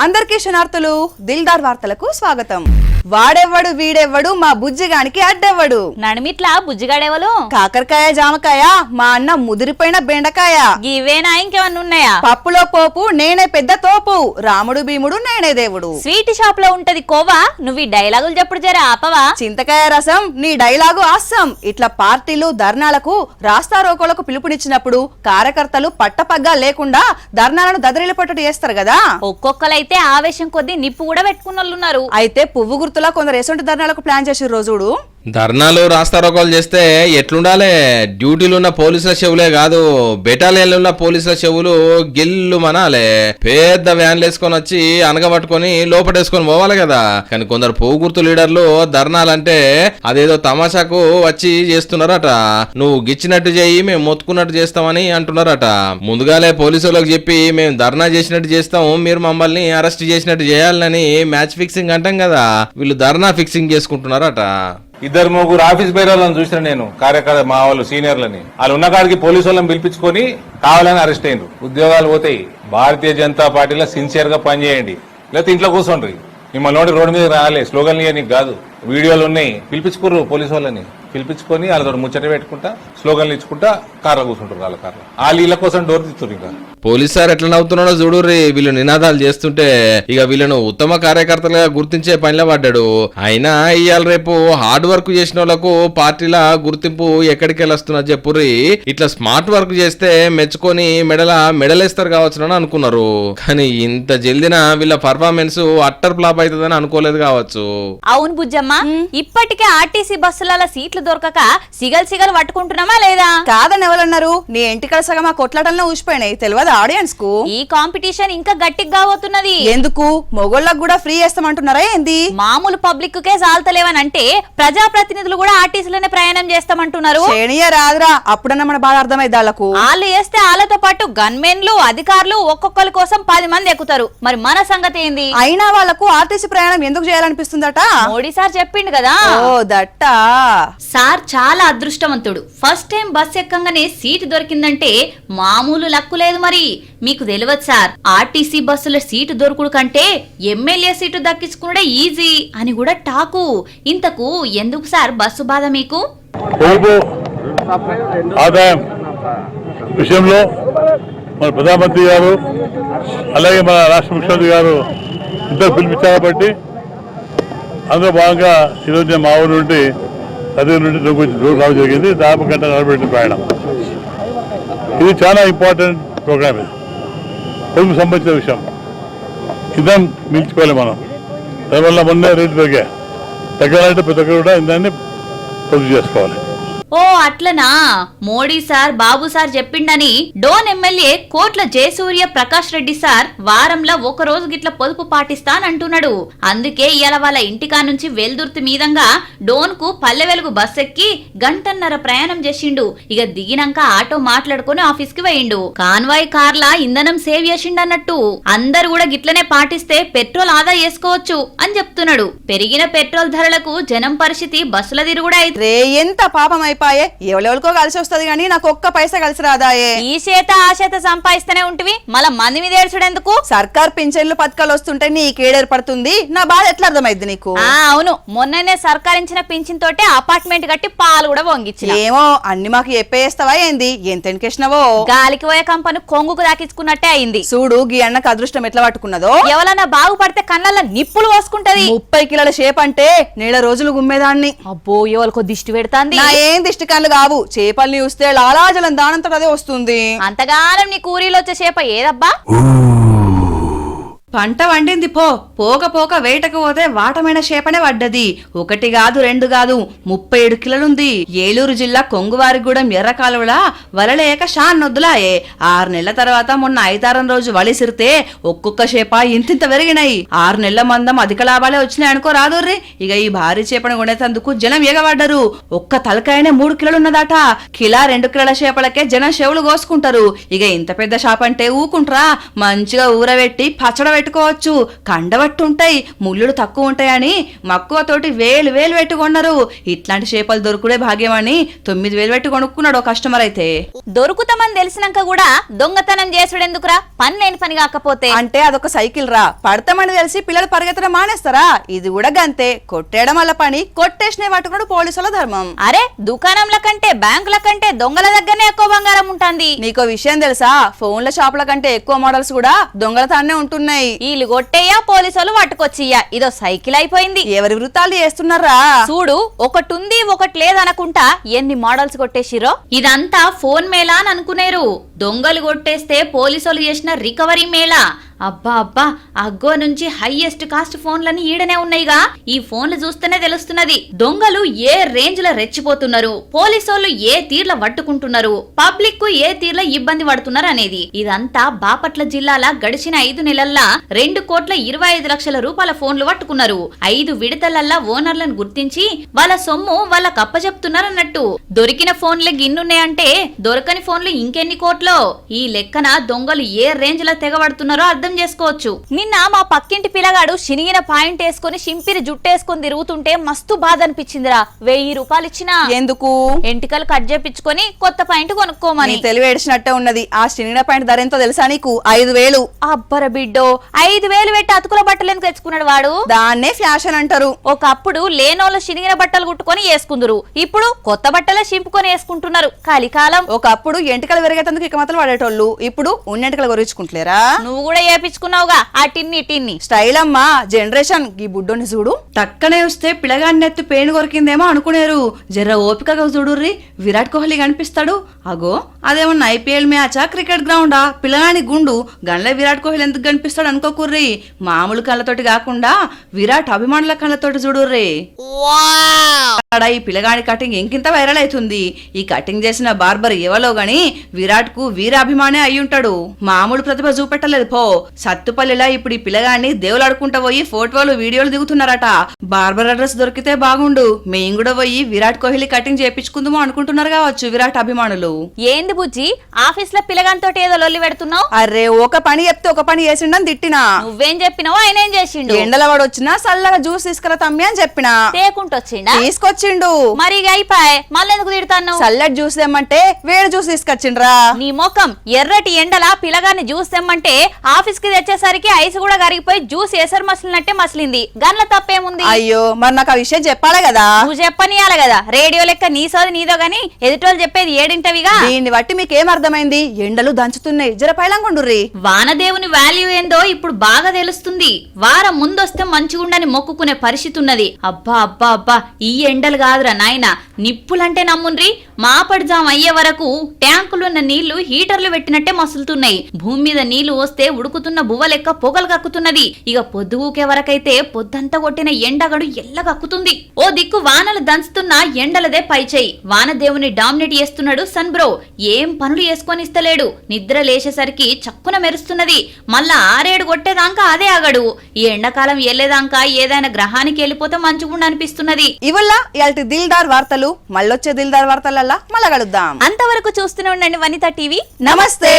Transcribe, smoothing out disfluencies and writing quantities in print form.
అందరికీ శనార్థులు దిల్దార్ వార్తలకు స్వాగతం. వాడెవ్వడు వీడెవ్వడు మా బుజ్జిగానికి అడ్డెవ్వడు. నడిమిట్లా బుజ్జిగాడేవలు కాకరకాయ జామకాయ మా అన్న ముదిరిపోయిన బెండకాయ. ఇవేనా ఇంకేమన్నా ఉన్నాయా? పప్పులో పోపు నేనే పెద్ద తోపు, రాముడు భీముడు నేనే దేవుడు. స్వీట్ షాప్ లో ఉంటది కోవా, నువ్వు ఈ డైలాగులు చెప్పుడు జరా ఆపవా. చింతకాయ రసం నీ డైలాగు ఆసం. ఇట్లా పార్టీలు ధర్నాలకు రాస్తారోకోలకు పిలుపునిచ్చినప్పుడు కార్యకర్తలు పట్టపగ్గా లేకుండా ధర్నాలను దదరిల్లిపట్టటు చేస్తారు కదా. ఒక్కొక్కలైతే ఆవేశం కొద్దీ నిప్పు కూడా పెట్టుకున్న వాళ్ళున్నారు. అయితే పువ్వు గుర్తులా కొందరు ఎసొంటి ధర్నాలకు ప్లాన్ చేసిన రోజుడు. ధర్నాలు రాస్తారోకోలు చేస్తే ఎట్లుండాలి? డ్యూటీలు ఉన్న పోలీసుల చెవులే కాదు, బెటాలియన్లు ఉన్న పోలీసుల చెవులు గిల్లు మనాలే. పెద్ద వ్యాన్లు వేసుకొని వచ్చి అనగబట్టుకొని లోపటేసుకొని పోవాలి కదా. కానీ కొందరు పువ్వు గుర్తు లీడర్లు ధర్నాలంటే అదేదో తమాషాకు వచ్చి చేస్తున్నారట. నువ్వు గిచ్చినట్టు చేయి, మేము మొత్తుకున్నట్టు చేస్తామని అంటున్నారట. ముందుగాలే పోలీసు వాళ్ళకి చెప్పి మేము ధర్నా చేసినట్టు చేస్తాం, మీరు మమ్మల్ని అరెస్ట్ చేసినట్టు చేయాలని మ్యాచ్ ఫిక్సింగ్ అంటాం కదా, వీళ్ళు ధర్నా ఫిక్సింగ్ చేసుకుంటున్నారట. ఇద్దరు ముగ్గురు ఆఫీస్ బైరాలను చూసిన నేను, కార్యకర్త మా వాళ్ళు సీనియర్లని. వాళ్ళు ఉన్న కాడికి పోలీసు వాళ్ళని పిలిపించుకొని కావాలని అరెస్ట్ అయ్యారు. ఉద్యోగాలు పోతాయి. భారతీయ జనతా పార్టీలో సిన్సియర్ గా పనిచేయండి, లేకపోతే ఇంట్లో కూర్చోండి. మిమ్మల్ని నోటి రోడ్డు మీద రాలే, స్లోగన్లు నీకు కాదు, వీడియోలు ఉన్నాయి. పిలిపించుకోరు పోలీసు వాళ్ళని, పిలిపించుకొని వాళ్ళతో ముచ్చట పెట్టుకుంటా స్లోగన్లు ఇచ్చుకుంటా కార్లో కూర్చుంటారు. వాళ్ళ కార్లో వాళ్ళు వీళ్ళ కోసం డోర్ తీస్తారు. ఇంకా పోలీస్ సార్ ఎట్లా నవ్వుతున్నాడో చూడుర్రి. వీళ్ళు నినాదాలు చేస్తుంటే ఇక వీళ్ళను ఉత్తమ కార్యకర్తలుగా గుర్తించే పనిలో పడ్డాడు. అయినా ఇవాళ రేపు హార్డ్ వర్క్ చేసిన వాళ్ళకు పార్టీల గుర్తింపు ఎక్కడికి వెళ్ళొస్తున్నది చెప్పుర్రి. ఇట్లా స్మార్ట్ వర్క్ చేస్తే మెచ్చుకొని మెడలేస్తారు కావచ్చునని అనుకున్నారు. కానీ ఇంత జల్దిన వీళ్ళ పర్ఫార్మెన్స్ అట్టర్ ఫ్లాప్ అవుతుందని అనుకోలేదు కావచ్చు. అవును బుజ్జమ్మ, ఇప్పటికే ఆర్టీసీ బస్సులలో సీట్లు దొరకక సిగలు పట్టుకుంటున్నామా లేదా? కాదని ఎవరన్నారు? నీ ఇంటికడ సగం ఆ కొట్లాటల్లో ఊసిపోయినాయి, తెలియదు ఆడియన్స్ కు. ఈ కాంపిటీషన్ ఇంకా గట్టిగా అవుతున్నది. ఎందుకు? మొగోళ్ళకు కూడా ఫ్రీ చేస్తామంటున్నారా ఏంది? మామూలు పబ్లిక్ కే సాల్తలేవనంటే ప్రజాప్రతినిధులు కూడా ఆర్టీసీలోనే ప్రయాణం చేస్తామంటున్నారు. శ్రేణియ రాదురా, అప్పుడన్నా మన బాధ అర్థమైంది. వాళ్ళకు వాళ్ళు వేస్తే వాళ్ళతో పాటు గన్మెన్లు అధికారులు ఒక్కొక్కరి కోసం 10 మంది ఎక్కుతారు. మరి మన సంగతి ఏంది? అయినా వాళ్ళకు ఆర్టీసీ ప్రయాణం ఎందుకు చేయాలనిపిస్తుందట? మోడీ సార్ చెప్పిండు కదా. ఓ దట్టా. సార్ చాలా అదృష్టవంతుడు. ఫస్ట్ టైం బస్ ఎక్కంగానే సీటు దొరికిందంటే మామూలు లక్కు లేదు. మరి మీకు తెలియదు సార్, ఆర్టీసీ బస్సుల సీటు దొరుకుడు కంటే ఎమ్మెల్యే సీటు దక్కించుకునే ఈజీ అని కూడా టాకు. ఇంతకు ఎందుకు సార్ బస్సు బాధ మీకు? ఆదాయం విషయంలో మన ప్రధానమంత్రి గారు అలాగే మన రాష్ట్ర ముఖ్యమంత్రి గారు ఇద్దరు పిలిపించారు. కాబట్టి అందులో భాగంగా ఈరోజు నేను మా ఊరు నుండి అదే నుండి దూరం రావడం జరిగింది. దాదాపు గంట నడబెట్టిన ప్రయాణం. ఇది చాలా ఇంపార్టెంట్ ప్రోగ్రామ్. ఇది పొదుపు సంబంధించిన విషయం. ఇంధనం మించుకోవాలి మనం. దానివల్ల మొన్నే రేటు తగ్గాలంటే ప్రతి ఒక్కరు కూడా ఇంధాన్ని పొదుపు చేసుకోవాలి. ఓ అట్లనా? మోడీ సార్ బాబు సార్ చెప్పిండని డోన్ ఎమ్మెల్యే కోట్ల జయసూర్య ప్రకాష్ రెడ్డి సార్ వారంలో ఒక రోజు గిట్ల పొదుపు పాటిస్తానంటున్నాడు. అందుకే ఇయాల వాళ్ళ ఇంటికా నుంచి వెల్దుర్తి మీదంగా డోన్ కు పల్లె వెలుగు బస్ ఎక్కి గంటన్నర ప్రయాణం చేసిండు. ఇక దిగినాక ఆటో మాట్లాడుకుని ఆఫీస్ కి పోయిండు. కాన్వాయ్ కార్లా ఇంధనం సేవ్ చేసిండన్నట్టు. అందరు కూడా గిట్లనే పాటిస్తే పెట్రోల్ ఆదా చేసుకోవచ్చు అని చెప్తున్నాడు. పెరిగిన పెట్రోల్ ధరలకు జనం పరిస్థితి బస్సుల తిరుగుడా అయితే ఎంత పాపం అయిపోయే. ఎవరెవరికో కలిసి వస్తుంది కానీ నాకు ఒక్క పైసా కలిసి రాదాయే. ఈ చేత ఆ చేత సంపాదిస్తూనే ఉంటివి, మళ్ళా మంది మీద ఏడ్చుడెందుకు? సర్కార్ పింఛన్లు పథకాలు వస్తుంటే నీకేడేర్పడుతుంది. నా బాధ ఎట్లా అర్థమైంది నీకు? అవును, మొన్ననే సర్కార్ ఇచ్చిన పింఛన్ తోటే అపార్ట్మెంట్ కట్టి పాలు కూడా వంగిచ్చిన. ఏమో అన్ని మాకు చెప్పేస్తావా ఏంది? ఎంత ఎన్కేసినవో. గాలికి పోయే కంపను కొంగుకు దాకించుకున్నట్టే అయింది. చూడు గీ అన్నకు అదృష్టం ఎట్లా పట్టుకున్నదో. ఎవరన్నా బాగుపడితే కళ్ళల్లో నిప్పులు పోసుకుంటది. 30 కిలోల షేప్ అంటే నెల రోజులు గుమ్మేదాన్ని. అబ్బో ఎవరికో దిష్టి పెడతాంది. నా ఏం దిష్టి కళ్ళు కావు, చేపల్ని చూస్తే లాలాజలం దానంతో అదే వస్తుంది. అంతగానం నీ కూరీలో వచ్చే చేప ఏదబ్బా? పంట వండింది పోక వేటకు పోతే వాటమైన చేపనే పడ్డది. 1 కాదు 2 కాదు 37 కిలోలుంది. ఏలూరు జిల్లా కొంగువారిగూడెం ఎర్ర కాలువలా వలలేక షాన్నొద్దులాయే. 6 నెలల తర్వాత మొన్న 5-6 రోజు వలిసిరితే ఒక్కొక్క చేప ఇంతింత పెరిగినాయి. 6 నెలల మందం అధిక లాభాలే వచ్చినాయి అనుకో రాదుర్రి. ఇక ఈ భారీ చేపను కొనేందుకు జనం ఎగబడ్డరు. ఒక్క తలకాయనే 3 కిలోలు ఉన్నదట. కిలా 2 కిలోల చేపలకే జనం చెవులు కోసుకుంటారు. ఇక ఇంత పెద్ద షాప్ అంటే ఊకుంట్రా? మంచిగా ఊరబెట్టి పచ్చడ పెట్టుకోవచ్చు, కండవట్టుంటాయి, ముళ్ళులు తక్కువ ఉంటాయని మక్కువతోటి వేలు పెట్టుకున్నారు. ఇట్లాంటి చేపలు దొరుకుడే భాగ్యమని 9,000 పెట్టి కొనుక్కున్నాడు కస్టమర్ అయితే. దొరుకుతామని తెలిసినాక కూడా దొంగతనం చేసుడెందుకురా, పని లేని పని కాకపోతే. అంటే అదొక సైకిల్ రా, పడతామని తెలిసి పిల్లలు పరిగెత్తడం మానేస్తారా? ఇది కూడా గంతే, కొట్టేయడం వల్ల పని, కొట్టేసిన పట్టుకున్నాడు పోలీసుల ధర్మం. అరే దుకాణంల కంటే బ్యాంకుల కంటే దొంగల దగ్గరనే ఎక్కువ బంగారం ఉంటుంది. నీకో విషయం తెలుసా, ఫోన్ల షాపుల కంటే ఎక్కువ మోడల్స్ కూడా దొంగలతానే ఉంటున్నాయి. వీళ్ళు కొట్టేయా పోలీసులు పట్టుకొచ్చియ్యా, ఇదో సైకిల్ అయిపోయింది. ఎవరి వృత్తాలు చేస్తున్నారా చూడు, ఒకటి ఉంది ఒకటి లేదనుకుంటా ఎన్ని మోడల్స్ కొట్టేసిరో. ఇదంతా ఫోన్ మేళా అని అనుకునేరు, దొంగలు కొట్టేస్తే పోలీసులు చేసిన రికవరీ మేళా. అబ్బా అబ్బా, అగ్గో నుంచి హైయెస్ట్ కాస్ట్ ఫోన్లని ఈడనే ఉన్నాయిగా. ఈ ఫోన్లు చూస్తేనే తెలుస్తున్నది దొంగలు ఏ రేంజ్ లో రెచ్చిపోతున్నారు, పోలీసోళ్ళు ఏ తీర్ల పట్టుకుంటున్నారు, పబ్లిక్ కు ఏ తీర్ల ఇబ్బంది పడుతున్నారు అనేది. ఇదంతా బాపట్ల జిల్లాల గడిచిన 5 నెలల్లా 2,25,00,000 రూపాయల ఫోన్లు పట్టుకున్నారు. 5 విడతలల్లా ఓనర్లను గుర్తించి వాళ్ళ సొమ్ము వాళ్ళకు అప్పచెప్తున్నారన్నట్టు. దొరికిన ఫోన్లే గిన్నున్నాయంటే దొరకని ఫోన్లు ఇంకెన్ని కోట్లో. ఈ లెక్కన దొంగలు ఏ రేంజ్ లో తెగబడుతున్నారో అర్థం చేసుకోవచ్చు. నిన్న మా పక్కింటి పిల్లగాడు శనిగిన పాయింట్ వేసుకుని సింపిరి జుట్టేసుకుని తిరుగుతుంటే మస్తు బాధ అనిపించిందిరా. 1,000 రూపాయలు ఇచ్చినా ఎందుకు? ఎంటికలు కట్ చేపించుకొని కొత్త పాయింట్ కొనుక్కోమని. తెలివి ఏడిచినట్టే ఉన్నది. ఆ శనిగిన పాయింట్ ధర ఎంతో తెలుసా నీకు? 5,000. అబ్బర బిడ్డో, 5,000 పెట్టి అతుకుల బట్టలు ఎందుకు తెచ్చుకున్నాడు వాడు? దాన్నే ఫ్యాషన్ అంటారు. ఒకప్పుడు లేనోళ్ళు శనిగిన బట్టలు కుట్టుకొని వేసుకుందరు, ఇప్పుడు కొత్త బట్టలే చింపుకొని వేసుకుంటున్నారు. కలికాలం. ఒకప్పుడు ఎంటికలు విరిగేందుకు ఇక మాత్రం వాడేటోళ్ళు, ఇప్పుడు ఉన్నెంటికలు కొరించుకుంటలేరా? నువ్వు కూడా చేపించుకున్నావుగా ఆ టిన్ని. స్టైల్ అమ్మా, జనరేషన్. ఈ బుడ్డోని చూడు, టక్కనే వస్తే పిల్లగాన్ని ఎత్తు పేను కొరికిందేమో అనుకునేరు. జర ఓపికగా చూడుర్రి, విరాట్ కోహ్లీ కనిపిస్తాడు. అగో అదేమన్నా IPL మ్యాచా, క్రికెట్ గ్రౌండా? పిల్లగాని గుండు గండ్ల విరాట్ కోహ్లీ ఎందుకు కనిపిస్తాడు అనుకోకుర్రి. మామూలు కళ్ళతోటి కాకుండా విరాట్ అభిమానుల కళ్ళతోటి చూడుర్రి. ఈ పిల్లగాడి కటింగ్ ఇంకింత వైరల్ అవుతుంది. ఈ కటింగ్ చేసిన బార్బర్ ఎవలో గాని విరాట్ కు వీరాభిమానే అయ్యుంటాడు. మామూలు ప్రతిభ చూపెట్టలేదు పో. సత్తుపల్లిలా ఇప్పుడు ఈ పిల్లగాన్ని దేవులాడుకుంటా పోయి ఫోటోలు వీడియోలు దిగుతున్నారట. బార్బర్ అడ్రస్ దొరికితే బాగుండు, మేం కూడా పోయి విరాట్ కోహ్లీ కటింగ్ చేపించుకుందామో అనుకుంటున్నారు కావచ్చు విరాట్ అభిమానులు. ఏంది బుజ్జి, ఆఫీస్ లో పిల్లగాంతో ఏదో లొల్లి పెడుతున్నావు? అరే, ఒక పని చెప్తే ఒక పని చేసిండని తిట్టినా. నువ్వేం చెప్పినావు, ఆయన ఏం చేసిండు? ఎండల వాడు వచ్చినా చల్లగా జ్యూస్ తీసుకురా తమ్మి అని చెప్పినా. తేకుంటొచ్చిండా? తీసుకొచ్చిండు. మరి అయిపోయి మళ్ళీ ఎందుకు తిడతాను? చల్లటి జ్యూస్ తెమ్మంటే వేడి జ్యూస్ తీసుకొచ్చిండ్రా. నీ ముఖం ఎర్రటి ఎండలా పిల్లగాన్ని జ్యూస్ తెమ్మంటే ఆఫీస్ కి తెచ్చేసరికి ఐస్ కూడా కరిగిపోయి జ్యూస్ ఎసరు మసిలినట్టే మసిలింది. గన్ల తప్పేముంది? అయ్యో, మరి నాకు ఆ విషయం చెప్పాలి కదా. నువ్వు చెప్పనియాలి కదా, రేడియో లెక్క నీ సోది నీదో గాని ఎదుటోళ్ళు చెప్పేది ఏడింటవిగా. దీన్ని బట్టి మీకేం అర్థమైంది? ఎండలు దంచుతున్నాయి, జర పైలంగుండుర్రి. వానదేవుని వాల్యూ ఏందో ఇప్పుడు బాగా తెలుస్తుంది. వారం ముందొస్తే మంచిగుండని మొక్కుకునే పరిస్థితి ఉన్నది. అబ్బా అబ్బా అబ్బా, ఈ ఎండలు కాదురా నాయన, నిప్పులంటే నమ్ముండ్రి. మాపడిజాం అయ్యే వరకు ట్యాంకులున్న నీళ్లు హీటర్లు పెట్టినట్టే మసులుతున్నాయి. భూమి మీద నీళ్లు వస్తే ఉడుకుతున్న బువ్వ లెక్క పొగలు కక్కుతున్నది. ఇక పొద్దుగూకే వరకైతే పొద్దంతా కొట్టిన ఎండగడు ఎల్లగక్కుతుంది. ఓ దిక్కు వానలు దంచుతున్న ఎండలదే పైచేయి. వానదేవుని డామినేట్ చేస్తున్నాడు సన్ బ్రో. ఏం పనులు చేసుకొని ఇస్తలేడు. నిద్ర లేచేసరికి చక్కున మెరుస్తున్నది. మళ్ళా 6-7 కొట్టేదాకా అదే ఆగడు. ఈ ఎండాకాలం వెళ్లేదాకా ఏదైనా గ్రహానికి వెళ్ళిపోతే మంచిగుండు అనిపిస్తున్నది. ఇవల్ల ఇయాల్టి దిల్దార్ వార్తలు. మళ్ళొచ్చే దిల్దార్ వార్తలల్లా మళ్ళా కలుద్దాం. అంతవరకు చూస్తూనే ఉండండి వనితా టీవీ. నమస్తే.